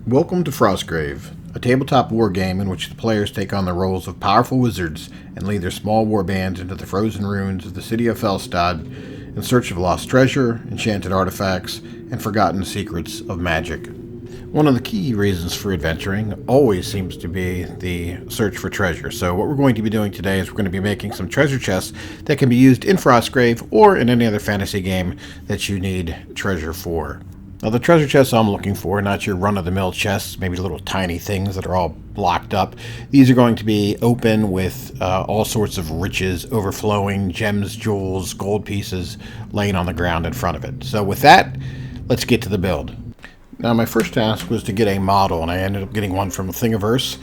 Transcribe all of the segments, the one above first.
Welcome to Frostgrave, a tabletop war game in which the players take on the roles of powerful wizards and lead their small war bands into the frozen ruins of the city of Felstad in search of lost treasure, enchanted artifacts, and forgotten secrets of magic. One of the key reasons for adventuring always seems to be the search for treasure. So what we're going to be doing today is we're going to be making some treasure chests that can be used in Frostgrave or in any other fantasy game that you need treasure for. Now, the treasure chests I'm looking for, not your run-of-the-mill chests, maybe little tiny things that are all blocked up. These are going to be open with all sorts of riches overflowing, gems, jewels, gold pieces laying on the ground in front of it. So with that, let's get to the build. Now, my first task was to get a model, and I ended up getting one from Thingiverse.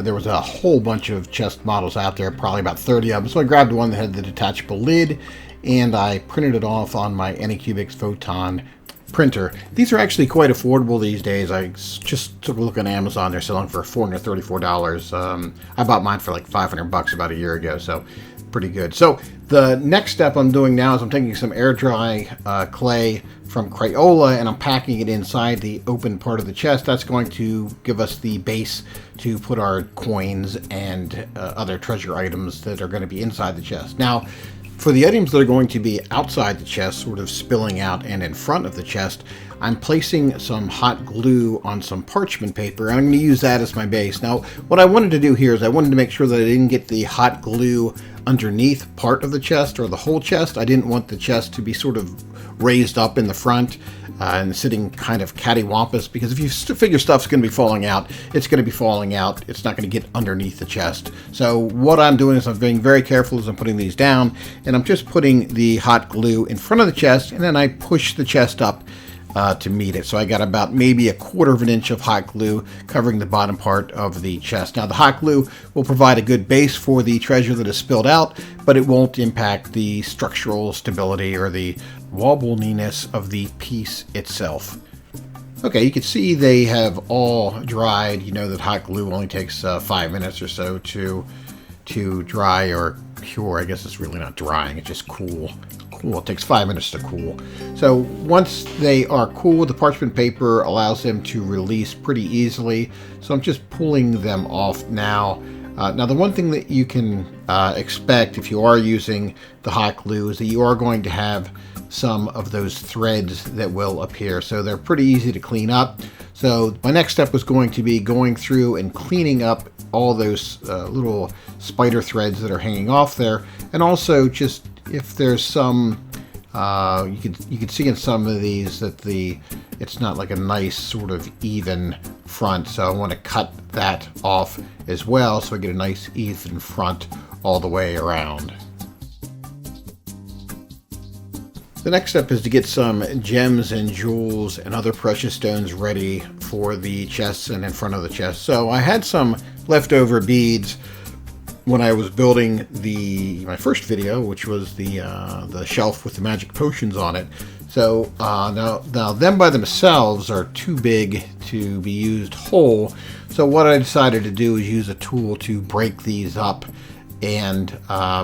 There was a whole bunch of chest models out there, probably about 30 of them. So I grabbed one that had the detachable lid, and I printed it off on my Anycubics Photon printer. These are actually quite affordable these days. I just took a look on Amazon. They're selling for $434. I bought mine for like $500 about a year ago, so pretty good. So the next step I'm doing now is I'm taking some air dry clay from Crayola and I'm packing it inside the open part of the chest. That's going to give us the base to put our coins and other treasure items that are going to be inside the chest. Now, for the items that are going to be outside the chest, sort of spilling out and in front of the chest, I'm placing some hot glue on some parchment paper, and I'm going to use that as my base. Now, what I wanted to do here is I wanted to make sure that I didn't get the hot glue underneath part of the chest or the whole chest. I didn't want the chest to be sort of raised up in the front and sitting kind of cattywampus, because if you figure stuff's going to be falling out, it's going to be falling out. It's not going to get underneath the chest. So what I'm doing is I'm being very careful as I'm putting these down, and I'm just putting the hot glue in front of the chest, and then I push the chest up to meet it. So I got about maybe 1/4 of an inch of hot glue covering the bottom part of the chest. Now, the hot glue will provide a good base for the treasure that is spilled out, but it won't impact the structural stability or the wobbliness of the piece itself. Okay, you can see they have all dried. You know that hot glue only takes 5 minutes or so to dry or cure. I guess it's really not drying, it's just cool. It takes 5 minutes to cool. So once they are cool, the parchment paper allows them to release pretty easily. So I'm just pulling them off now. Now, the one thing that you can expect if you are using the hot glue is that you are going to have some of those threads that will appear. So they're pretty easy to clean up. So my next step was going to be going through and cleaning up all those little spider threads that are hanging off there, and also just if there's some you can see in some of these that it's not like a nice sort of even front, so I want to cut that off as well so I get a nice even front all the way around. The next step is to get some gems and jewels and other precious stones ready for the chests and in front of the chest. So I had some leftover beads when I was building my first video, which was the shelf with the magic potions on it. So now them by themselves are too big to be used whole. So what I decided to do is use a tool to break these up and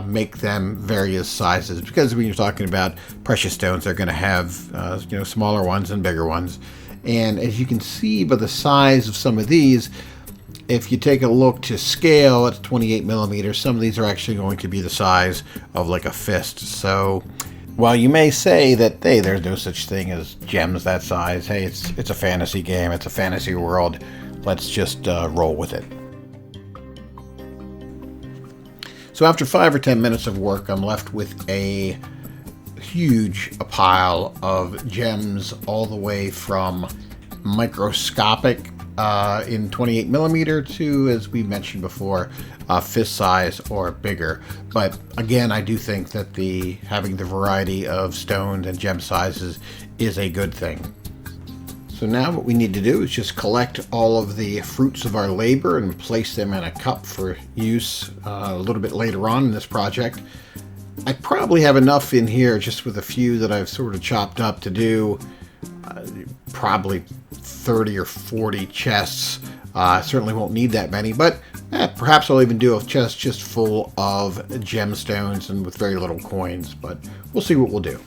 make them various sizes, because when you're talking about precious stones, they're going to have smaller ones and bigger ones. And as you can see by the size of some of these, if you take a look to scale at 28 millimeters, some of these are actually going to be the size of like a fist. So while you may say that, hey, there's no such thing as gems that size, hey, it's a fantasy game, it's a fantasy world, let's just roll with it. So after 5 or 10 minutes of work, I'm left with a huge pile of gems, all the way from microscopic in 28 millimeter to, as we mentioned before, fist size or bigger. But again, I do think that having the variety of stones and gem sizes is a good thing. So now what we need to do is just collect all of the fruits of our labor and place them in a cup for use a little bit later on in this project. I probably have enough in here, just with a few that I've sort of chopped up, to do probably 30 or 40 chests. I certainly won't need that many, but perhaps I'll even do a chest just full of gemstones and with very little coins, but we'll see what we'll do.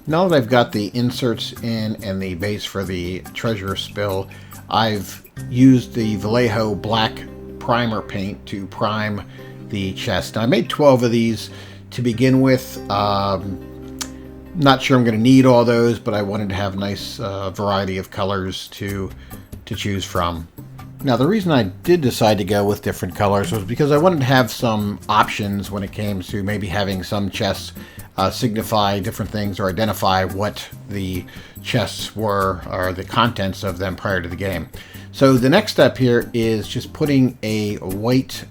Now that I've got the inserts in and the base for the treasure spill, I've used the Vallejo black primer paint to prime the chest. Now, I made 12 of these to begin with. Not sure I'm going to need all those, but I wanted to have a nice variety of colors to choose from. Now, the reason I did decide to go with different colors was because I wanted to have some options when it came to maybe having some chests signify different things or identify what the chests were or the contents of them prior to the game. So the next step here is just putting a white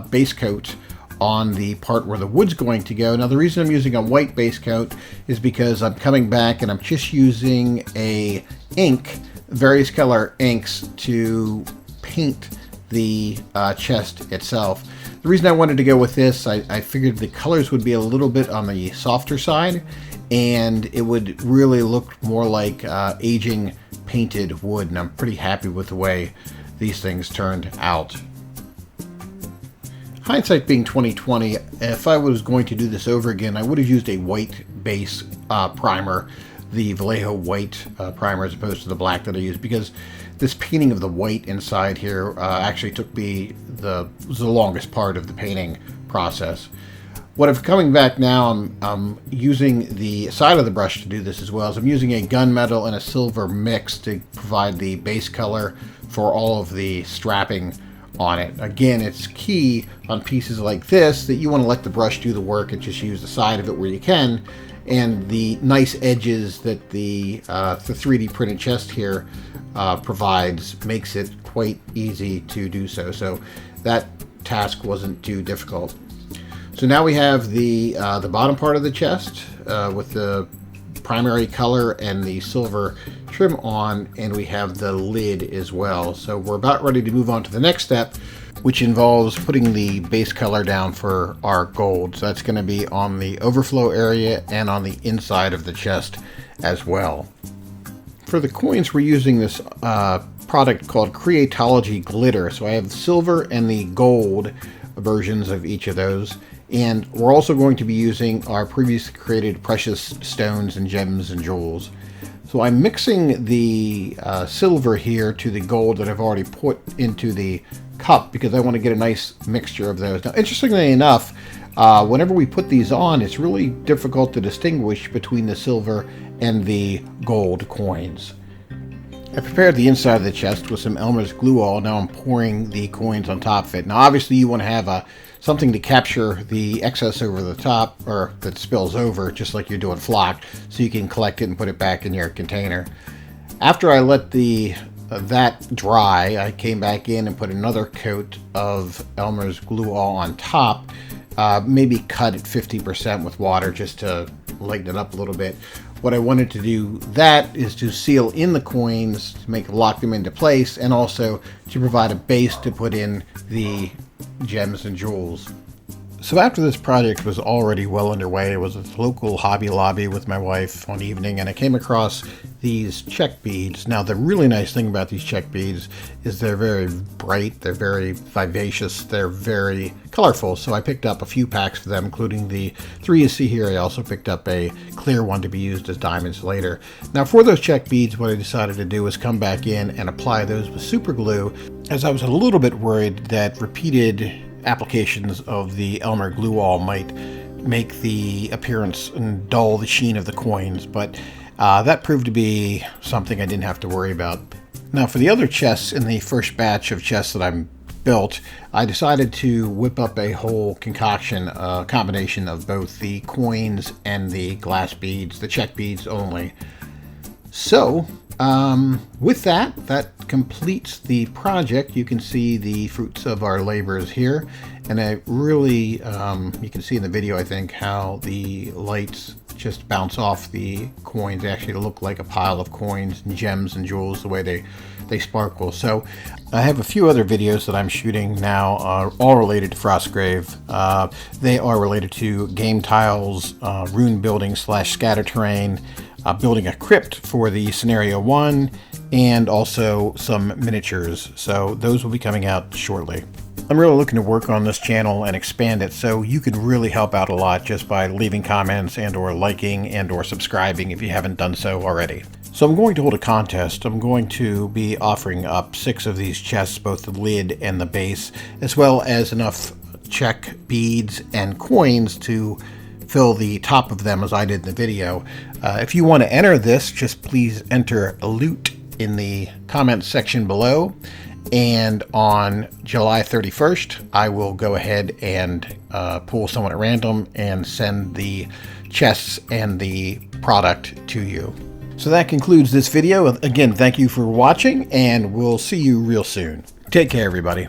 base coat on the part where the wood's going to go. Now, the reason I'm using a white base coat is because I'm coming back and I'm just using a ink, various color inks, to paint the chest itself. The reason I wanted to go with this, I figured the colors would be a little bit on the softer side, and it would really look more like aging painted wood, and I'm pretty happy with the way these things turned out. Hindsight being 2020, if I was going to do this over again, I would have used a white base primer, the Vallejo white primer, as opposed to the black that I used, because this painting of the white inside here actually took me the longest part of the painting process. What I'm coming back now, I'm using the side of the brush to do this as well. As I'm using a gunmetal and a silver mix to provide the base color for all of the strapping on it. Again, it's key on pieces like this that you want to let the brush do the work and just use the side of it where you can. And the nice edges that the 3D printed chest here provides makes it quite easy to do so. So that task wasn't too difficult. So now we have the bottom part of the chest with the primary color and the silver trim on, and we have the lid as well. So we're about ready to move on to the next step, which involves putting the base color down for our gold. So that's going to be on the overflow area and on the inside of the chest as well. For the coins, we're using this product called GreyTowerGames glitter. So I have the silver and the gold versions of each of those. And we're also going to be using our previously created precious stones and gems and jewels. So I'm mixing the silver here to the gold that I've already put into the cup because I want to get a nice mixture of those. Now, interestingly enough, whenever we put these on, it's really difficult to distinguish between the silver and the gold coins. I prepared the inside of the chest with some Elmer's glue all. Now I'm pouring the coins on top of it. Now, obviously, you want to have something to capture the excess over the top, or that spills over, just like you're doing flock, so you can collect it and put it back in your container. After I let that dry, I came back in and put another coat of Elmer's glue all on top, maybe cut at 50% with water just to lighten it up a little bit. What I wanted to do that is to seal in the coins, to lock them into place, and also to provide a base to put in the gems and jewels. So after this project was already well underway, I was at the local Hobby Lobby with my wife one evening, and I came across these check beads. Now, the really nice thing about these check beads is they're very bright, they're very vivacious, they're very colorful. So I picked up a few packs for them, including the 3 you see here. I also picked up a clear one to be used as diamonds later. Now, for those check beads, what I decided to do was come back in and apply those with super glue, as I was a little bit worried that repeated applications of the Elmer glue all might make the appearance and dull the sheen of the coins, but that proved to be something I didn't have to worry about. Now, for the other chests in the first batch of chests that I built, I decided to whip up a whole concoction, a combination of both the coins and the glass beads, the check beads only. So with that completes the project. You can see the fruits of our labors here, and I really, you can see in the video, I think, how the lights just bounce off the coins. They actually look like a pile of coins and gems and jewels the way they sparkle. So I have a few other videos that I'm shooting now, all related to Frostgrave. They are related to game tiles, rune building / scatter terrain, building a crypt for the scenario 1, and also some miniatures. So those will be coming out shortly. I'm really looking to work on this channel and expand it, so you can really help out a lot just by leaving comments and or liking and or subscribing if you haven't done so already. So I'm going to hold a contest. I'm going to be offering up 6 of these chests, both the lid and the base, as well as enough check beads and coins to fill the top of them as I did in the video. If you want to enter this, just please enter loot in the comments section below. And on July 31st, I will go ahead and pull someone at random and send the chests and the product to you. So that concludes this video. Again, thank you for watching, and we'll see you real soon. Take care, everybody.